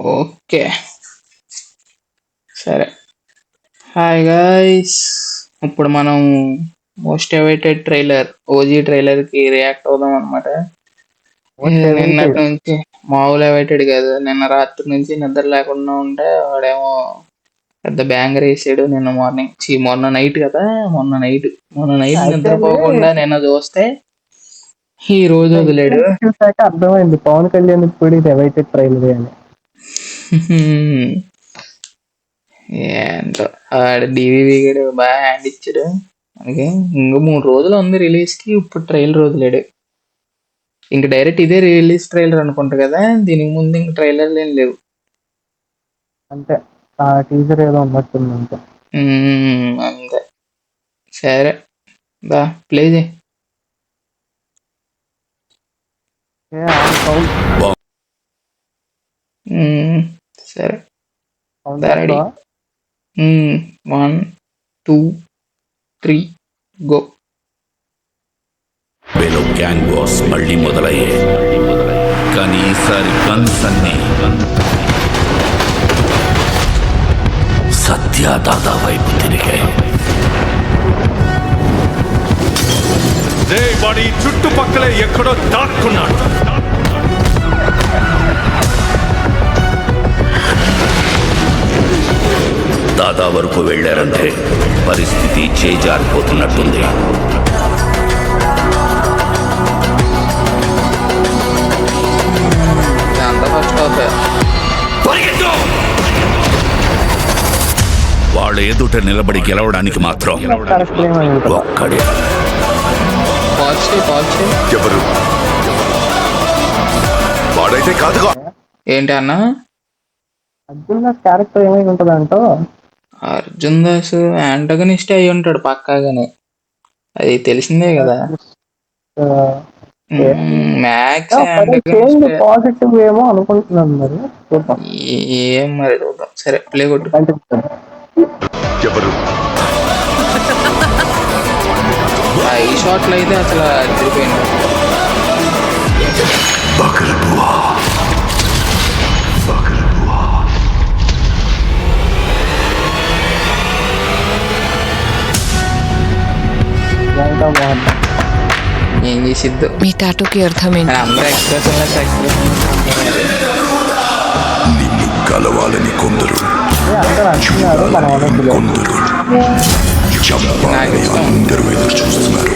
Okay. సరే. Hi guys. ఇప్పుడు మనం most awaited trailer OG trailer కి రియాక్ట్ అవుదాం అనమాట. నిన్నటి నుంచి మామూలు అవైటెడ్ కాదు, నిన్న రాత్రి నుంచి నిద్ర లేకుండా ఉంటే వాడేమో పెద్ద బ్యాంగర్ వేసాడు. నిన్న మార్నింగ్ మొన్న నైట్ కదా, మొన్న నైట్ నిద్రపోకుండా నిన్న చూస్తే ఈ రోజు వదిలేడు. చూసాక అర్థమైంది పవన్ కళ్యాణ్ ఇప్పుడు ఇది అవైటెడ్ ట్రైలర్ అని. ఏంటో ఆడ డివివి గడు బాగా హ్యాండ్ ఇచ్చాడు మనకి. ఇంకో 3 రోజులు ఉంది రిలీజ్ కి, ఇప్పుడు ట్రైలర్ వదిలేడు. ఇంక డైరెక్ట్ ఇదే రిలీజ్ ట్రైలర్ అనుకుంటా కదా, దీనికి ముందు ఇంక ట్రైలర్లు ఏం లేవు అంటే ఆ టీజర్ ఏదో ఉన్నట్టుంది అంతే. అంతే. సరే బా ప్లే చేయి. సరే రెడీ. 1 2 3 గో. గ్యాంగ్ వార్స్ మళ్ళీ మొదలయ్యాయి, కానీ ఈసారి గన్స్ అన్ని సత్య దాదా వైపు తిరిగాయి. వాడి చుట్టుపక్కలే ఎక్కడో దాక్కున్నాడు. దాదా వరకు వెళ్ళారంటే పరిస్థితి చేజారిపోతున్నట్టుంది. వాళ్ళ ఎదుట నిలబడి గెలవడానికి మాత్రం ఒక్కడే. ఎవరు వాడైతే కాదుగా. ఏంటి అన్న? అర్జున్ దాస్ క్యారెక్టర్ ఏమై ఉంటదంటో. అర్జున్ దాస్ యాంటగనిస్ట్ అయి ఉంటాడు పక్కాగానే, అది తెలిసిందే కదా. పాజిటివ్ ఏమో అనుకుంటున్నాను మరి. ఏం మరి చూద్దాం. సరే ప్లే కొట్టు. ఈ షాట్లు అయితే అసలు తిరిగిపోయింది. ఏం చేసిద్దు మీ టాటూకి అర్థమైంది. అందరూ ఎక్స్ప్రెషన్ నిన్ను కలవాలని కొందరు, కొందరు చంపాలని అందరూ ఎదురు చూస్తున్నారు.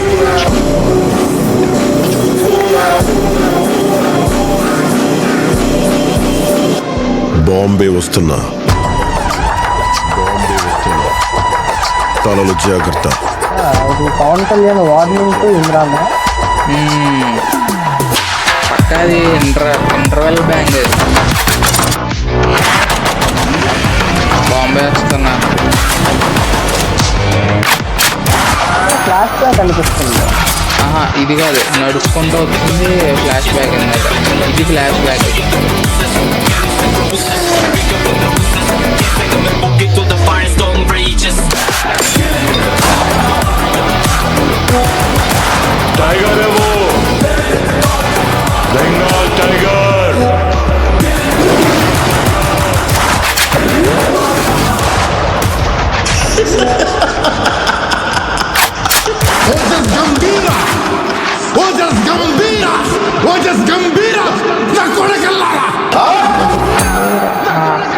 బాంబే వస్తున్నా, తలలు జాగ్రత్త. Pawan Kalyan warning to Imran. పక్కాది ఇంటర్వెల్ బ్యాంగ్. బాంబే వస్తున్నా. ఫ్లాష్ బ్యాక్ అనిపిస్తుంది. ఇది కాదు, నడుచుకుంటూ వచ్చింది ఫ్లాష్ బ్యాక్ అన్నమాట. ఇది ఫ్లాష్ బ్యాక్. टाइगर है वो, बंगाल टाइगर.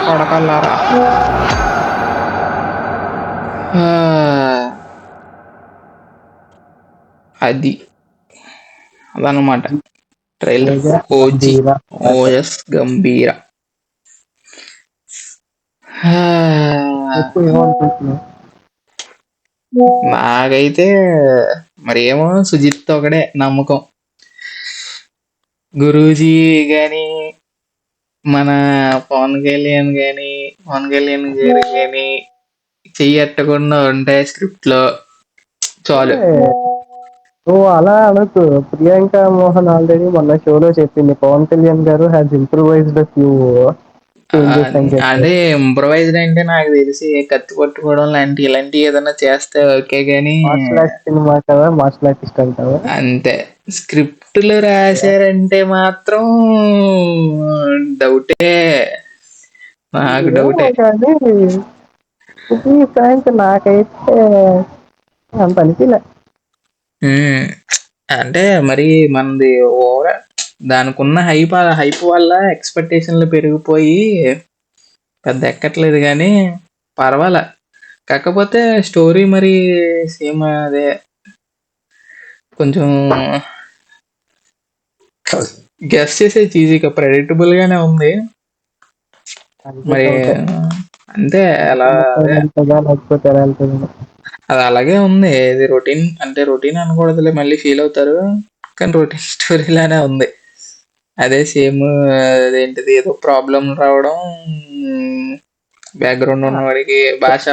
కొడకల్లారా. అదనమాట ట్రైలర్. ఓజస్ గంభీర. నాకైతే మరి ఏమో సుజిత్ ఒకడే నమ్మకం. గురూజీ గాని, మన పవన్ కళ్యాణ్ గారు గాని చెయ్యట్టకుండా ఉంటాయి స్క్రిప్ట్ లో చాలు. నువ్వు అలా అనకు. ప్రియాంక మోహన్ ఆల్రెడీ మొన్న షోలో చెప్పింది పవన్ కళ్యాణ్ గారు హ్యాస్ ఇంప్రూవైజ్డ్ ఫ్యూ చేంజెస్ అని చెప్పి. అదే ఇంప్రూవైజ్డ్ అంటే నాకు తెలిసి కత్తి పట్టుకోవడం ఇలాంటి ఏదైనా చేస్తే ఓకే గానీ, సినిమా కదా, మార్షల్ ఆర్టిస్ట్ అంటావా? అంతే. స్క్రిప్ట్లు రాశారంటే మాత్రం డౌటే. నాకు ఏమో డౌటే. కానీ ఇది ఫ్రాంక్ నాకైతే అంత అనిపించలే. ఉమ్, అంటే మరి మనది ఓవర్ దానికున్న హైప్ వల్ల ఎక్స్పెక్టేషన్లు పెరిగిపోయి పెద్ద ఎక్కట్లేదు కానీ పర్వాలే. కాకపోతే స్టోరీ మరి సేమ్ అదే కొంచెం గెస్ చేసే ఈజీగా ప్రెడిక్టబుల్ గానే ఉంది. అది మరి డౌటే. అంతే అలా అదే వెళ్తుందా లేకపోతే ఎలా వెళ్తుందో. అది అలాగే ఉంది. ఇది రొటీన్ అంటే రొటీన్ అనకూడదులే, మళ్ళీ ఫీల్ అవుతారు. కానీ రొటీన్ స్టోరీ లానే ఉంది. అదే సేమ్ అదేంటిది ఏదో ప్రాబ్లం రావడం, బ్యాక్గ్రౌండ్ ఉన్నవాడికి టెంప్లెట్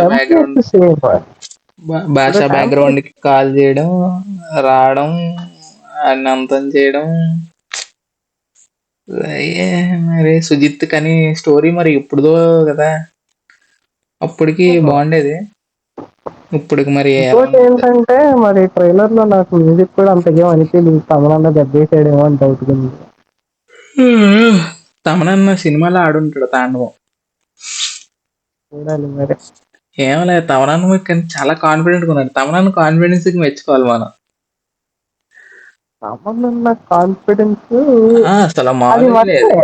సేమ్. ఇప్పుడు భాషా బ్యాక్గ్రౌండ్ కి కాల్ చేయడం, రావడం, ఆయన అంతం చేయడం. అయ్యే మరి సుజిత్ కని స్టోరీ మరి ఇప్పుడుదో కదా, అప్పటికి బాగుండేది. ఇప్పటికి మరి ఎలా ఇంకోటి ఉండిద్దో. ఏంటంటే మరి ట్రైలర్ లో నాకు మ్యూజిక్ కూడా అంతగా అనిపించలేదు. తమనన్న దెబ్బేసాడేమో అని డౌట్ ఉంది. తమనన్న సినిమాలో ఆడుంటాడు తాండవం. చూడాలి మరి. ఏం లేదు, తమనన్న కానీ చాలా కాన్ఫిడెంట్ గా ఉన్నాడు. తమనన్న కాన్ఫిడెన్స్ కి మెచ్చుకోవాలి మనం. తమనన్న కాన్ఫిడెన్స్ అసలు అది మామూలుగా లేదు, వర్తే.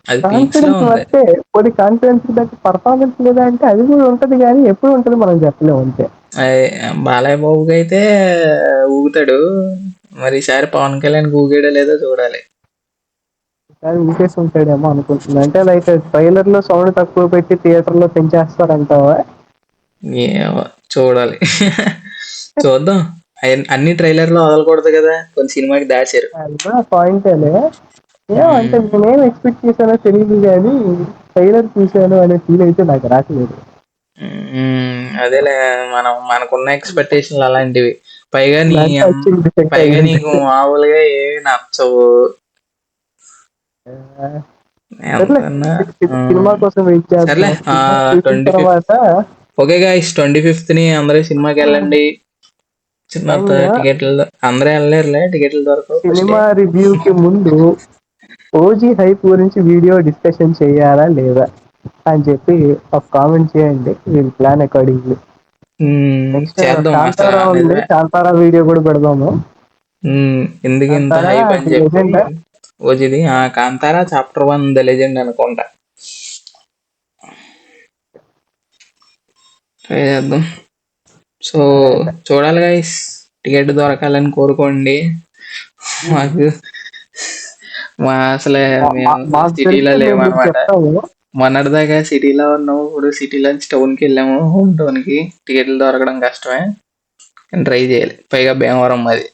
అది పీక్స్ లో కాన్ఫిడెన్స్ ఉంది. వర్తే. కొన్ని కాన్ఫిడెన్స్ దగ్గర పర్ఫార్మెన్స్ లేదా అంటే అది కూడా ఉంటది కానీ ఎప్పుడు ఉంటది మనం చెప్పలేము అంతే. అది బాలయ్య బాబుకి అయితే ఊగుతాడు. మరి ఈసారి పవన్ కళ్యాణ్ ఊగాడో లేదో చూడాలి. కానీ ఊసేసి ఉంటాడేమో అనుకుంటున్నా. అంటే లైక్ ట్రైలర్ లో సౌండ్ తక్కువ పెట్టి థియేటర్ లో పెంచేస్తారంటావా? ఏమో చూడాలి. చూద్దాం. అన్ని ట్రైలర్ లో వదలకూడదు కదా, కొన్ని సినిమాకి దాచారు. అది కూడా పాయింటేలే. ఉమ్, అంటే నేనేం ఎక్స్పెక్ట్ చేశానో తెలియదు కానీ ట్రైలర్ చూశాను అనే ఫీల్ అయితే నాకు రావట్లేదు. అదేలే, మనకున్న ఎక్స్పెక్టేషన్లు అలాంటివి. పైగా దాంట్లో వచ్చింది డిసెక్ట్ పైగా అయ్యింది. నీకు మామూలుగా ఏవి నచ్చవు సర్లే, ఎంతన్నా. సినిమా కోసం వెయిట్ సర్లే, చేస్తున్నాం. సినిమా చూసిన 25th. తర్వాత ఓకే గాయస్, 25th అందరూ సినిమాకి వెళ్ళండి. చిన్న టికెట్లు అందరూ వెళ్ళలేరులే, టికెట్లు దొరకవు ఫస్ట్ డే. సినిమా రివ్యూకి ముందు ఓజీ హైప్ గురించి వీడియో డిస్కషన్ చేయాలా లేదా అని చెప్పి ఒక కామెంట్ చేయండి. వీళ్ళ ప్లాన్ అకార్డింగ్లీ. నెక్స్ట్ చేద్దాం అసలు కాంతారా ఉంది. నిజమే. కాంతారా వీడియో కూడా పెడదాము. ఎందుకు ఇంత కాంతారా హైప్ అని ది చెప్పి లెజెండ్. ఓజిది కాంతారా చాప్టర్ 1 ద లెజెండ్ అనుకుంటా. ట్రై చేద్దాం. సో సరే అయితే. చూడాలి గైస్, టికెట్ దొరకాలని కోరుకోండి. మాకు అసలే మేము మాకు సిటీలో తెలిస్తే మేము మీకు లేమనమాట. చెప్తాము. మొన్నటిదాకా సిటీలో ఉన్నాము, ఇప్పుడు సిటీలో నుంచి టౌన్కి వెళ్ళాము. హోమ్ టౌన్కి టికెట్లు దొరకడం కష్టమే, కానీ ట్రై చేయాలి. పైగా భీమవరం అది,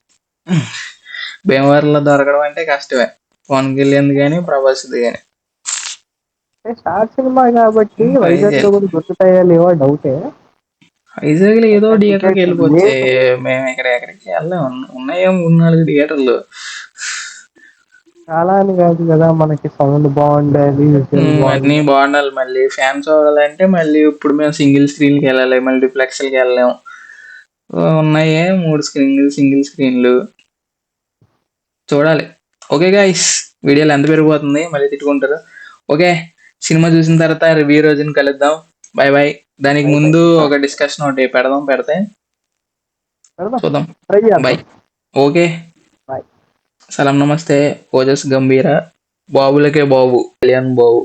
భీమవరంలో దొరకడం అంటే కష్టమే. పవన్ కళ్యాణ్ కానీ ప్రభాస్ది కానీ స్టార్ సినిమా కాబట్టి ట్రై వైజాగ్ లో చేయాలి. కూడా దొరుకుతాయా లేవో డౌటే. వైజాగ్లో ఏదో థియేటర్కి టికెట్ వెళ్ళిపోవచ్చు. లేదు. మేము ఇక్కడ ఎక్కడికి వెళ్ళాము, ఉన్నాయేమో 3-4 థియేటర్లు. చాలా అని కాదు కదా, మనకి సౌండ్ బాగుండాలి, విజువల్ అన్నీ బాగుండాలి. బాగుండాలి. మళ్ళీ ఫ్యాన్స్ చూడాలంటే మళ్ళీ ఇప్పుడు మేము సింగిల్ స్క్రీన్కి వెళ్ళాలి, మల్టీప్లెక్స్కి వెళ్ళలేము. ఉన్నాయే 3 స్క్రీన్లు, సింగిల్ స్క్రీన్లు. చూడాలి. ఓకే గాయస్, వీడియోలు ఎంత పెరిగిపోతుంది, మళ్ళీ తిట్టుకుంటారు. ఓకే, సినిమా చూసిన తర్వాత రివ్యూ రోజున కలుద్దాం. Bye bye. దానికి ముందు ఒక డిస్కషన్ ఒకటి పెడితే చూద్దాం. Try bye. చేద్దాం. Okay, bye. సలాం నమస్తే. ఓజస్ గంభీర, బాబులకే బాబు కళ్యాణ్ బాబు.